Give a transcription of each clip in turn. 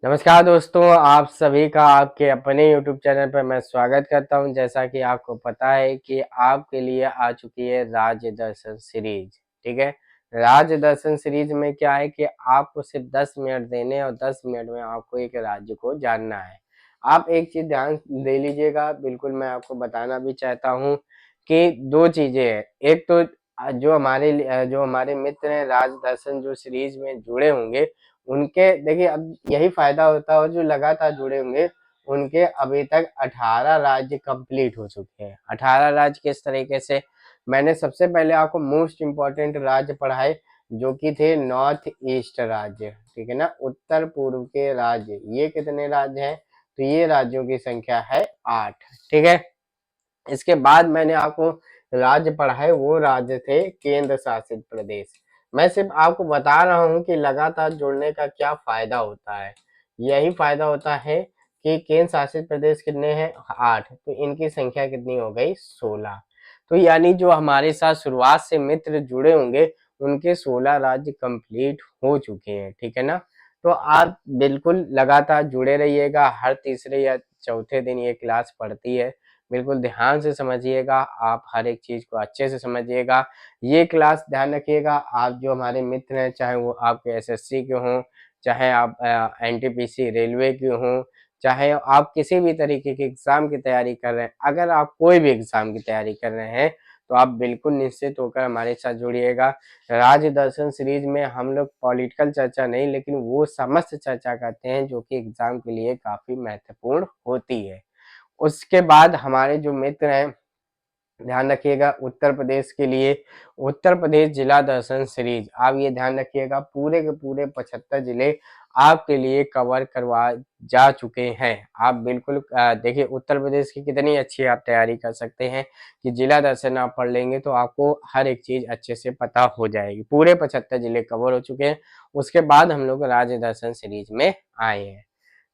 नमस्कार दोस्तों, आप सभी का आपके अपने YouTube चैनल पर मैं स्वागत करता हूं। जैसा कि आपको पता है कि आपके लिए आ चुकी है राज्य दर्शन सीरीज। ठीक है, राज्य दर्शन सीरीज में क्या है कि आपको सिर्फ 10 मिनट देने हैं और 10 मिनट में आपको एक राज्य को जानना है। आप एक चीज ध्यान दे लीजिएगा, बिल्कुल मैं आपको बताना भी चाहता हूँ कि दो चीजें हैं। एक तो जो हमारे मित्र हैं राज्य दर्शन जो सीरीज में जुड़े होंगे, उनके देखिए अब यही फायदा होता है, और जो लगातार जुड़े होंगे उनके अभी तक 18 राज्य कंप्लीट हो चुके हैं। 18 राज्य किस तरीके से, मैंने सबसे पहले आपको मोस्ट इम्पोर्टेंट राज्य पढ़ाए जो कि थे नॉर्थ ईस्ट राज्य। ठीक है ना, उत्तर पूर्व के राज्य। ये कितने राज्य हैं? तो ये राज्यों की संख्या है 8। ठीक है, इसके बाद मैंने आपको राज्य पढ़ाए, वो राज्य थे केंद्र शासित प्रदेश। मैं सिर्फ आपको बता रहा हूँ कि लगातार जुड़ने का क्या फायदा होता है। यही फायदा होता है कि केंद्र शासित प्रदेश कितने हैं? 8, तो इनकी संख्या कितनी हो गई? 16। तो यानी जो हमारे साथ शुरुआत से मित्र जुड़े होंगे उनके 16 राज्य कंप्लीट हो चुके हैं। ठीक है ना, तो आप बिल्कुल लगातार जुड़े रहिएगा। हर तीसरे या चौथे दिन ये क्लास पढ़ती है, बिल्कुल ध्यान से समझिएगा। आप हर एक चीज को अच्छे से समझिएगा। ये क्लास ध्यान रखिएगा, आप जो हमारे मित्र हैं, चाहे वो आपके एसएससी के हों, चाहे आप एनटीपीसी रेलवे के हों, चाहे आप किसी भी तरीके के एग्जाम की तैयारी कर रहे हैं, अगर आप कोई भी एग्जाम की तैयारी कर रहे हैं तो आप बिल्कुल निश्चित होकर हमारे साथ जुड़िएगा। राज्य दर्शन सीरीज में हम लोग पॉलिटिकल चर्चा नहीं, लेकिन वो समस्त चर्चा करते हैं जो कि एग्जाम के लिए काफी महत्वपूर्ण होती है। उसके बाद हमारे जो मित्र हैं, ध्यान रखिएगा उत्तर प्रदेश के लिए उत्तर प्रदेश जिला दर्शन सीरीज, आप ये ध्यान रखिएगा पूरे के पूरे 75 जिले आपके लिए कवर करवा जा चुके हैं। आप बिल्कुल देखिए उत्तर प्रदेश की कितनी अच्छी आप तैयारी कर सकते हैं कि जिला दर्शन आप पढ़ लेंगे तो आपको हर एक चीज अच्छे से पता हो जाएगी। पूरे 75 जिले कवर हो चुके हैं। उसके बाद हम लोग राज्य दर्शन सीरीज में आए हैं।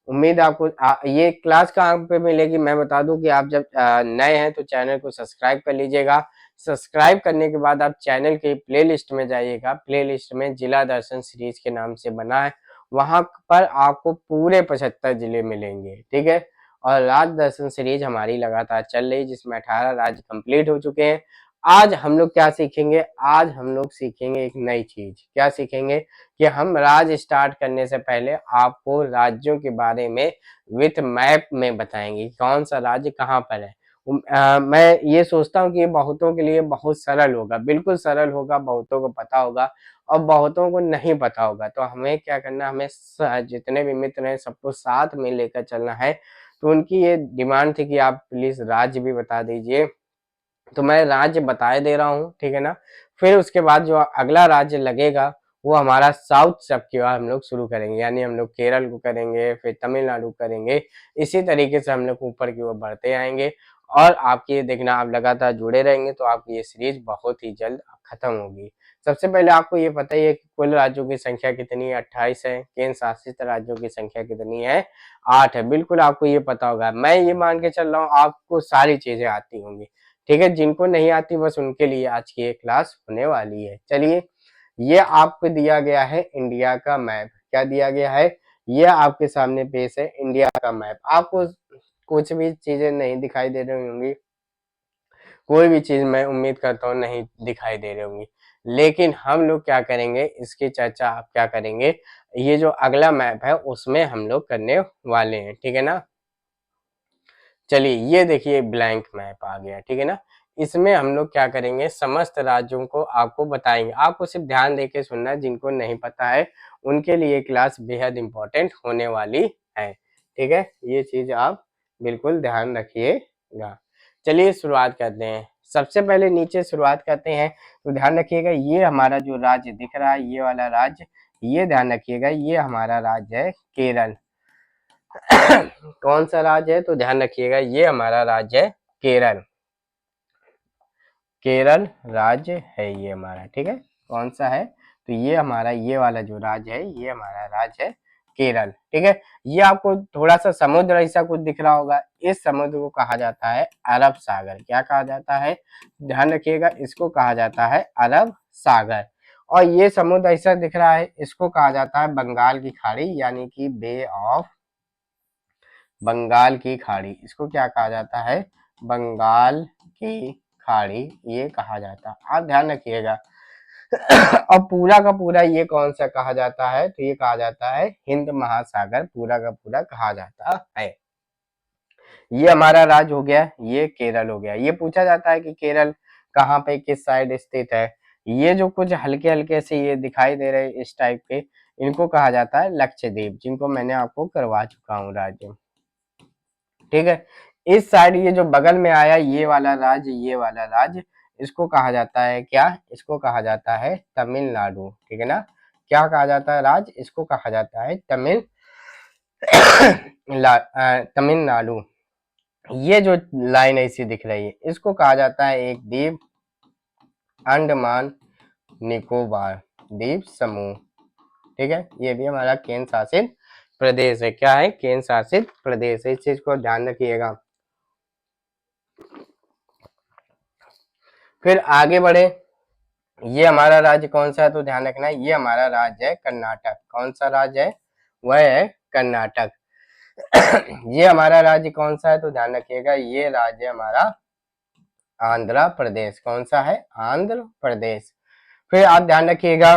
उम्मीद है आपको ये क्लास कहाँ पे मिलेगी, मैं बता दूं कि आप जब नए हैं तो चैनल को सब्सक्राइब कर लीजिएगा। सब्सक्राइब करने के बाद आप चैनल के प्लेलिस्ट में जाइएगा। प्लेलिस्ट में जिला दर्शन सीरीज के नाम से बना है, वहां पर आपको पूरे 75 जिले मिलेंगे। ठीक है, और राज्य दर्शन सीरीज हमारी लगातार चल रही, जिसमें 18 राज्य कंप्लीट हो चुके हैं। आज हम लोग क्या सीखेंगे? आज हम लोग सीखेंगे एक नई चीज। क्या सीखेंगे? कि हम राज्य स्टार्ट करने से पहले आपको राज्यों के बारे में विथ मैप में बताएंगे कौन सा राज्य कहाँ पर है। मैं ये सोचता हूँ कि ये बहुतों के लिए बहुत सरल होगा, बिल्कुल सरल होगा, बहुतों को पता होगा और बहुतों को नहीं पता होगा। तो हमें क्या करना, हमें जितने भी मित्र हैं सबको साथ में लेकर चलना है। तो उनकी ये डिमांड थी कि आप प्लीज राज्य भी बता दीजिए, तो मैं राज्य बताए दे रहा हूँ। ठीक है ना, फिर उसके बाद जो अगला राज्य लगेगा वो हमारा साउथ सब की ओर हम लोग शुरू करेंगे, यानी हम लोग केरल को करेंगे, फिर तमिलनाडु करेंगे। इसी तरीके से हम लोग ऊपर की ओर बढ़ते आएंगे। और आपकी ये देखना, आप लगातार जुड़े रहेंगे तो आपकी ये सीरीज बहुत ही जल्द खत्म होगी। सबसे पहले आपको ये पता ही है कि कुल राज्यों की संख्या कितनी है? 28 है। केंद्र शासित राज्यों की संख्या कितनी है? 8 है। बिल्कुल आपको ये पता होगा। मैं ये मान के चल रहा हूँ आपको सारी चीजें आती होंगी। ठीक है, जिनको नहीं आती बस उनके लिए आज की ये क्लास होने वाली है। चलिए, ये आपको दिया गया है इंडिया का मैप। क्या दिया गया है? ये आपके सामने पेश है इंडिया का मैप। आपको कुछ भी चीजें नहीं दिखाई दे रही होंगी, कोई भी चीज मैं उम्मीद करता हूँ नहीं दिखाई दे रही होंगी, लेकिन हम लोग क्या करेंगे, इसकी चर्चा आप क्या करेंगे, ये जो अगला मैप है उसमें हम लोग करने वाले हैं। ठीक है ना, चलिए ये देखिए ब्लैंक मैप आ गया। ठीक है ना, इसमें हम लोग क्या करेंगे, समस्त राज्यों को आपको बताएंगे। आपको सिर्फ ध्यान देके सुनना है, जिनको नहीं पता है उनके लिए क्लास बेहद इंपॉर्टेंट होने वाली है। ठीक है, ये चीज आप बिल्कुल ध्यान रखिएगा। चलिए शुरुआत करते हैं। सबसे पहले नीचे शुरुआत करते हैं, तो ध्यान रखिएगा ये हमारा जो राज्य दिख रहा है, ये वाला राज्य, ये ध्यान रखिएगा ये हमारा राज्य है केरल। कौन सा राज्य है? तो ध्यान रखिएगा ये हमारा राज्य है केरल। केरल राज्य है ये हमारा। ठीक है, कौन सा है? तो ये हमारा ये वाला जो राज्य है ये हमारा राज्य है केरल। ठीक है, ये आपको थोड़ा सा समुद्र ऐसा कुछ दिख रहा होगा, इस समुद्र को कहा जाता है अरब सागर। क्या कहा जाता है? ध्यान रखिएगा, इसको कहा जाता है अरब सागर। और ये समुद्र ऐसा दिख रहा है, इसको कहा जाता है बंगाल की खाड़ी, यानी कि बे ऑफ बंगाल की खाड़ी। इसको क्या कहा जाता है? बंगाल की खाड़ी ये कहा जाता है, आप ध्यान रखिएगा। अब पूरा का पूरा ये कौन सा कहा जाता है? तो ये कहा जाता है हिंद महासागर, पूरा का पूरा कहा जाता है। ये हमारा राज्य हो गया, ये केरल हो गया। ये पूछा जाता है कि केरल कहाँ पे, किस साइड स्थित है। ये जो कुछ हल्के हल्के से ये दिखाई दे रहे इस टाइप के, इनको कहा जाता है लक्षद्वीप, जिनको मैंने आपको करवा चुका हूँ राज्य। ठीक है, इस साइड ये जो बगल में आया ये वाला राज्य, ये वाला राज्य, इसको कहा जाता है क्या? इसको कहा जाता है तमिलनाडु। ठीक है ना? क्या कहा जाता है राज्य? इसको कहा जाता है तमिलनाडु। ये जो लाइन ऐसी दिख रही है, इसको कहा जाता है एक द्वीप, अंडमान निकोबार द्वीप समूह। ठीक है, ये भी हमारा केंद्र शासित प्रदेश है। क्या है? केंद्र शासित प्रदेश है, इस चीज को ध्यान रखिएगा। फिर आगे बढ़े, ये हमारा राज्य कौन सा है? तो ध्यान रखना है, ये हमारा राज्य है कर्नाटक। कौन सा राज्य है? वह है कर्नाटक। ये हमारा राज्य कौन सा है? तो ध्यान रखिएगा, ये राज्य हमारा आंध्र प्रदेश। कौन सा है? आंध्र प्रदेश। फिर आप ध्यान रखिएगा,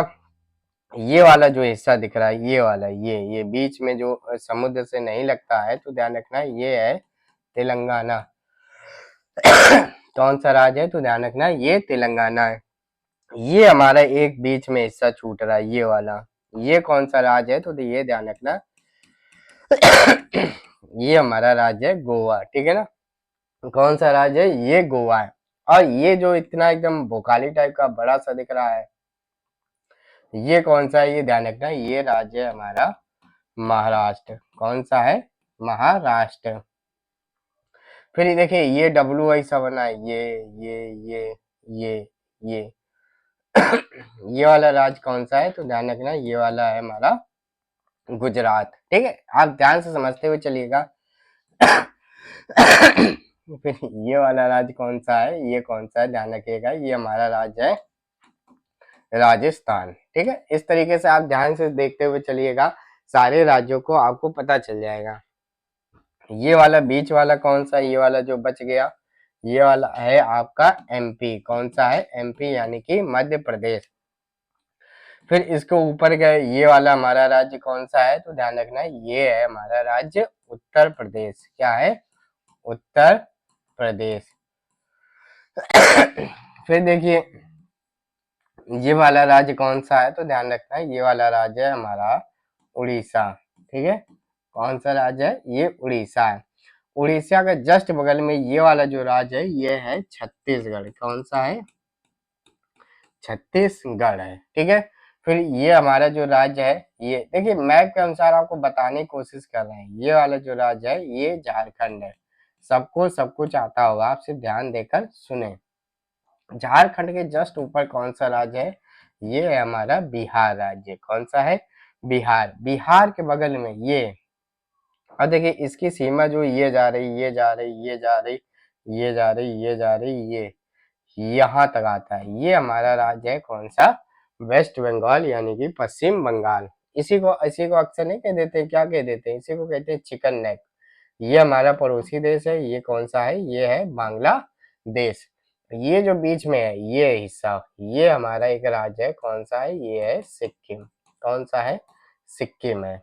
ये वाला जो हिस्सा दिख रहा है, ये वाला, ये बीच में जो समुद्र से नहीं लगता है, तो ध्यान रखना है, ये है तेलंगाना। कौन सा राज्य है? तो ध्यान रखना है, ये तेलंगाना है। ये हमारा एक बीच में हिस्सा छूट रहा है, ये वाला, ये कौन सा राज्य है? तो ये ध्यान रखना ये हमारा राज्य है गोवा। ठीक है ना? कौन सा राज्य है? ये गोवा है। और ये जो इतना एकदम भोकाली टाइप का बड़ा सा दिख रहा है, ये कौन सा है? ये ध्यान रखना, ये राज्य है हमारा महाराष्ट्र। कौन सा है? महाराष्ट्र। फिर देखिए, ये डब्ल्यू ऐसा बना है, ये ये वाला राज्य कौन सा है? तो ध्यान रखना, ये वाला है हमारा गुजरात। ठीक है, आप ध्यान से समझते हुए चलिएगा। फिर ये वाला राज्य कौन सा है? ये कौन सा है? ध्यान रखिएगा, ये हमारा राज्य है राजस्थान। ठीक है, इस तरीके से आप ध्यान से देखते हुए चलिएगा, सारे राज्यों को आपको पता चल जाएगा। ये वाला बीच वाला कौन सा? ये वाला जो बच गया, ये वाला है आपका एमपी। कौन सा है? एमपी, यानी कि मध्य प्रदेश। फिर इसके ऊपर गए, ये वाला हमारा राज्य कौन सा है? तो ध्यान रखना, ये है हमारा राज्य उत्तर प्रदेश। क्या है? उत्तर प्रदेश। फिर देखिए, ये वाला राज्य कौन सा है? तो ध्यान रखना, ये वाला राज्य है हमारा उड़ीसा। ठीक है, कौन सा राज्य है? ये उड़ीसा है। उड़ीसा का जस्ट बगल में ये वाला जो राज्य है, ये है छत्तीसगढ़। कौन सा है? छत्तीसगढ़ है। ठीक है, फिर ये हमारा जो राज्य है, ये देखिए मैप के अनुसार आपको बताने की कोशिश कर रहे हैं, ये वाला जो राज्य है ये झारखंड है। सबको सब कुछ आता होगा, आप सिर्फ ध्यान देकर सुने। झारखंड के जस्ट ऊपर कौन सा राज्य है? ये है हमारा बिहार राज्य। कौन सा है? बिहार। बिहार के बगल में ये, और देखिए इसकी सीमा जो ये जा रही, ये जा रही, ये जा रही, ये जा रही, ये जा रही, ये यहाँ तक आता है, ये हमारा राज्य है कौन सा? वेस्ट बंगाल, यानी कि पश्चिम बंगाल। इसी को अक्सर नहीं कह देते, क्या कह देते हैं? इसी को कहते हैं चिकन नेक। ये हमारा पड़ोसी देश है, ये कौन सा है? ये है बांग्लादेश। ये जो बीच में है ये हिस्सा, ये हमारा एक राज्य है। कौन सा है? ये है सिक्किम। कौन सा है? सिक्किम है।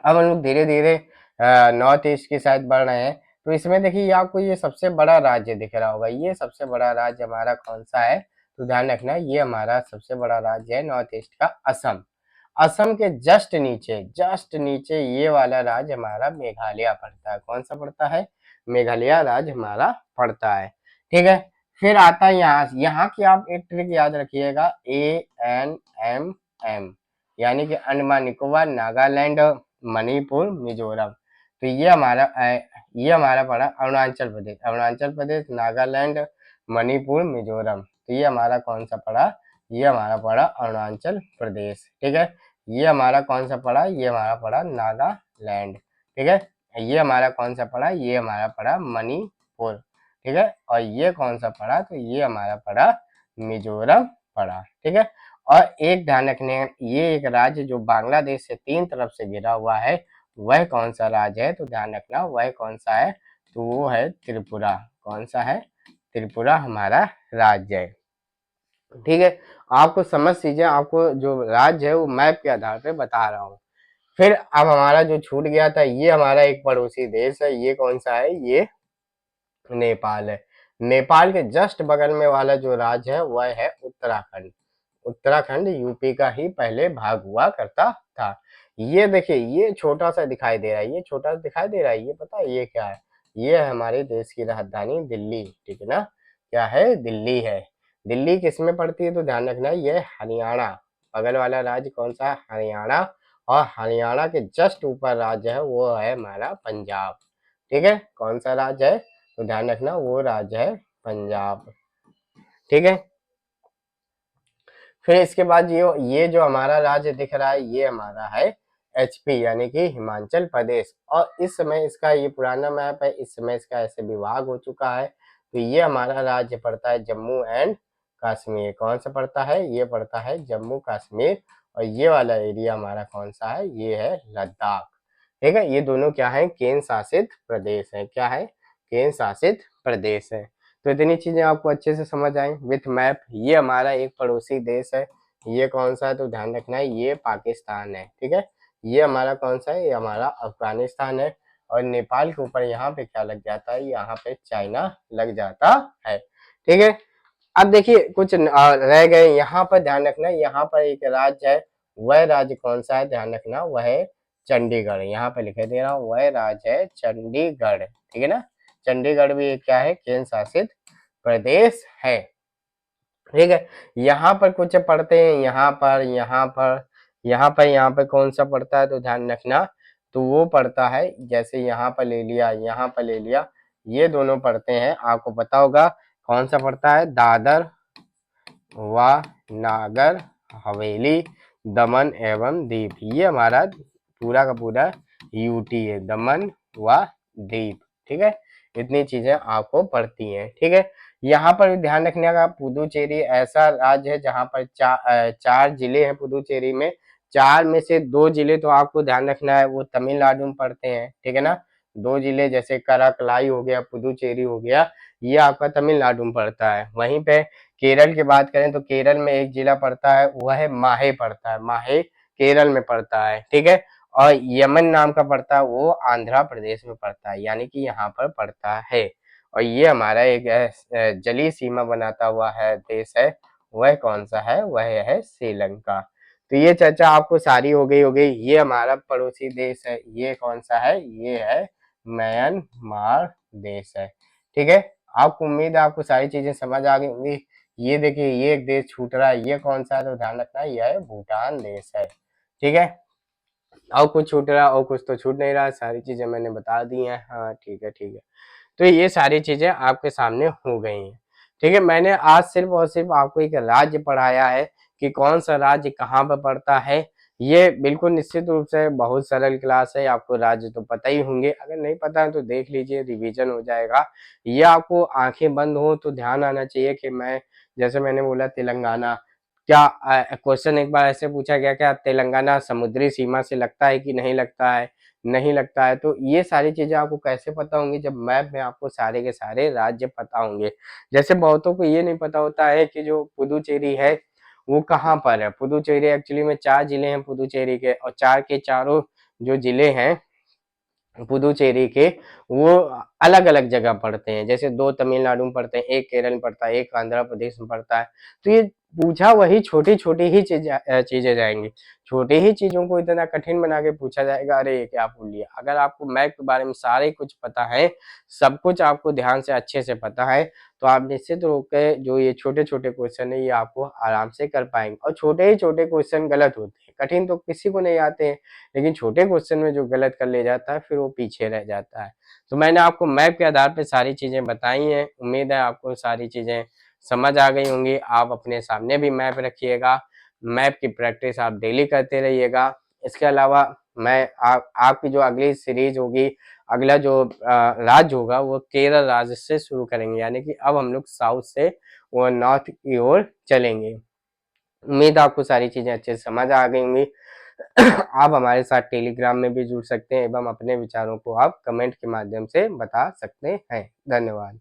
अब हम लोग धीरे धीरे नॉर्थ ईस्ट की साइड बढ़ रहे हैं, तो इसमें देखिए आपको ये सबसे बड़ा राज्य दिख रहा होगा, ये सबसे बड़ा राज्य हमारा कौन सा है? तो ध्यान रखना, ये हमारा सबसे बड़ा राज्य है नॉर्थ ईस्ट का असम। असम के जस्ट नीचे ये वाला राज्य हमारा मेघालय पड़ता है। कौन सा पड़ता है? मेघालय राज्य हमारा पड़ता है। ठीक है, फिर आता है यहाँ की आप एक ट्रिक याद रखिएगा, ANMM, यानी कि अंडमान निकोबार, नागालैंड, मणिपुर, मिजोरम। तो ये हमारा पड़ा अरुणाचल प्रदेश। अरुणाचल प्रदेश, नागालैंड, मणिपुर, मिजोरम। तो ये हमारा कौन सा पड़ा? ये हमारा पड़ा अरुणाचल प्रदेश। ठीक है, ये हमारा कौन सा पड़ा? ये हमारा पड़ा नागालैंड। ठीक है, ये हमारा कौन सा पड़ा? ये हमारा पड़ा मणिपुर। ठीक है, और ये कौन सा पड़ा? तो ये हमारा पड़ा मिजोरम पड़ा। ठीक है, और एक ध्यान रखने, ये एक राज्य जो बांग्लादेश से 3 तरफ से घिरा हुआ है, वह कौन सा राज्य है? तो ध्यान रखना वह कौन सा है? तो वो है त्रिपुरा। कौन सा है? त्रिपुरा हमारा राज्य है। ठीक है, आपको समझ लीजिए, आपको जो राज्य है वो मैप के आधार पे बता रहा हूँ। फिर अब हमारा जो छूट गया था, ये हमारा एक पड़ोसी देश है, ये कौन सा है? ये नेपाल है। नेपाल के जस्ट बगल में वाला जो राज्य है वह है उत्तराखंड। उत्तराखंड यूपी का ही पहले भाग हुआ करता था। ये देखिए, ये छोटा सा दिखाई दे रहा है, ये छोटा सा दिखाई दे रहा है, ये पता है ये क्या है? ये है हमारे देश की राजधानी दिल्ली, ठीक है ना? क्या है? दिल्ली है। दिल्ली किसमें पड़ती है? तो ध्यान रखना, ये हरियाणा, बगल वाला राज्य कौन सा है? हरियाणा। और हरियाणा के जस्ट ऊपर राज्य है वो है हमारा पंजाब। ठीक है, कौन सा राज्य है? तो ध्यान रखना वो राज्य है पंजाब। ठीक है, फिर इसके बाद ये जो हमारा राज्य दिख रहा है, ये हमारा है एचपी, यानी कि हिमाचल प्रदेश। और इस समय इसका, ये पुराना मैप है, इस समय इसका ऐसे विभाग हो चुका है। तो ये हमारा राज्य पड़ता है जम्मू एंड कश्मीर। कौन सा पड़ता है? ये पड़ता है जम्मू कश्मीर। और ये वाला एरिया हमारा कौन सा है? ये है लद्दाख। ठीक है, ये दोनों क्या है? केंद्र शासित प्रदेश है। क्या है? केंद्र शासित प्रदेश है। तो इतनी चीजें आपको अच्छे से समझ आई विथ मैप। ये हमारा एक पड़ोसी देश है, ये कौन सा है? तो ध्यान रखना है ये पाकिस्तान है। ठीक है, ये हमारा कौन सा है? ये हमारा अफगानिस्तान है। और नेपाल के ऊपर यहाँ पे क्या लग जाता है? यहाँ पे चाइना लग जाता है। ठीक है, अब देखिए कुछ रह गए यहाँ पर, ध्यान रखना यहाँ पर एक राज्य है, वह राज्य कौन सा है? ध्यान रखना वह है चंडीगढ़। यहाँ पे लिखे दे रहा हूँ, वह राज्य है चंडीगढ़। ठीक है ना? चंडीगढ़ भी एक क्या है? केंद्र शासित प्रदेश है। ठीक है, यहाँ पर कुछ पढ़ते हैं, यहाँ पर कौन सा पड़ता है? तो ध्यान रखना, तो वो पड़ता है, जैसे यहाँ पर ले लिया, यहाँ पर ले लिया, ये दोनों पढ़ते हैं। आपको पता होगा कौन सा पड़ता है? दादर व नागर हवेली, दमन एवं दीप। ये हमारा पूरा का पूरा यूटी है, दमन व दीप। ठीक है, इतनी चीजें आपको पढ़ती हैं। ठीक है, यहाँ पर भी ध्यान रखने का, पुदुचेरी ऐसा राज्य है जहाँ पर चार जिले हैं पुदुचेरी में। 4 में से 2 जिले तो आपको ध्यान रखना है वो तमिलनाडु में पड़ते हैं। ठीक है ना? 2 जिले जैसे कराकलाई हो गया, पुदुचेरी हो गया, ये आपका तमिलनाडु में पड़ता है। वहीं पे केरल की बात करें तो केरल में एक जिला पड़ता है, वह है माहे पड़ता है, माहे केरल में पड़ता है। ठीक है, और यमन नाम का पड़ता है, वो आंध्र प्रदेश में पड़ता है, यानी कि यहाँ पर पड़ता है। और ये हमारा एक जलीय सीमा बनाता हुआ है देश है, वह कौन सा है? वह है श्रीलंका। तो ये चर्चा आपको सारी हो गई। ये हमारा पड़ोसी देश है, ये कौन सा है? ये है म्यांमार देश है। ठीक है, आपको उम्मीद है आपको सारी चीजें समझ आ गई होंगी। ये देखिए, ये एक देश छूट रहा है, ये कौन सा है? तो ध्यान रखना ये है भूटान देश है। ठीक है, और कुछ छूट रहा और कुछ तो छूट नहीं रहा, सारी चीजें मैंने बता दी हैं। हाँ ठीक है, ठीक है। तो ये सारी चीजें आपके सामने हो गई हैं। ठीक है, मैंने आज सिर्फ और सिर्फ आपको एक राज्य पढ़ाया है कि कौन सा राज्य कहाँ पर पड़ता है। ये बिल्कुल निश्चित रूप से बहुत सरल क्लास है, आपको राज्य तो पता ही होंगे, अगर नहीं पता है तो देख लीजिए, रिवीजन हो जाएगा। ये आपको आंखें बंद हो तो ध्यान आना चाहिए कि मैं, जैसे मैंने बोला तेलंगाना, क्या क्वेश्चन एक बार ऐसे पूछा गया, क्या तेलंगाना समुद्री सीमा से लगता है कि नहीं लगता है? नहीं लगता है। तो ये सारी चीजें आपको कैसे पता होंगी? जब मैप में आपको सारे के सारे राज्य पता होंगे। जैसे बहुतों को ये नहीं पता होता है कि जो पुदुचेरी है वो कहाँ पर है। पुदुचेरी एक्चुअली में 4 जिले हैं पुदुचेरी के, और 4 के चारों जो जिले हैं पुदुचेरी के, वो अलग अलग जगह पड़ते हैं। जैसे 2 तमिलनाडु में पड़ते हैं, एक केरल में पड़ता है, एक आंध्र प्रदेश में पड़ता है। तो ये पूछा वही छोटी छोटी ही चीजें जाएंगी, छोटी ही चीजों को इतना कठिन बना के पूछा जाएगा, अरे ये क्या भूल लिया। अगर आपको मैथ के बारे में सारे कुछ पता है, सब कुछ आपको ध्यान से अच्छे से पता है, तो आप निश्चित रूप से जो ये छोटे छोटे क्वेश्चन है ये आपको आराम से कर पाएंगे। और छोटे ही छोटे क्वेश्चन गलत होते हैं, कठिन तो किसी को नहीं आते हैं, लेकिन छोटे क्वेश्चन में जो गलत कर ले जाता है फिर वो पीछे रह जाता है। तो मैंने आपको मैप के आधार पे सारी चीजें बताई हैं, उम्मीद है आपको सारी चीजें समझ आ गई होंगी। आप अपने सामने भी मैप रखिएगा, मैप की प्रैक्टिस आप डेली करते रहिएगा। इसके अलावा मैं आपकी जो अगली सीरीज होगी, अगला जो राज्य होगा वो केरल राज्य से शुरू करेंगे, यानी कि अब हम लोग साउथ से वो नॉर्थ की ओर चलेंगे। उम्मीद आपको सारी चीजें अच्छे से समझ आ गई होंगी। आप हमारे साथ टेलीग्राम में भी जुड़ सकते हैं एवं अपने विचारों को आप कमेंट के माध्यम से बता सकते हैं। धन्यवाद।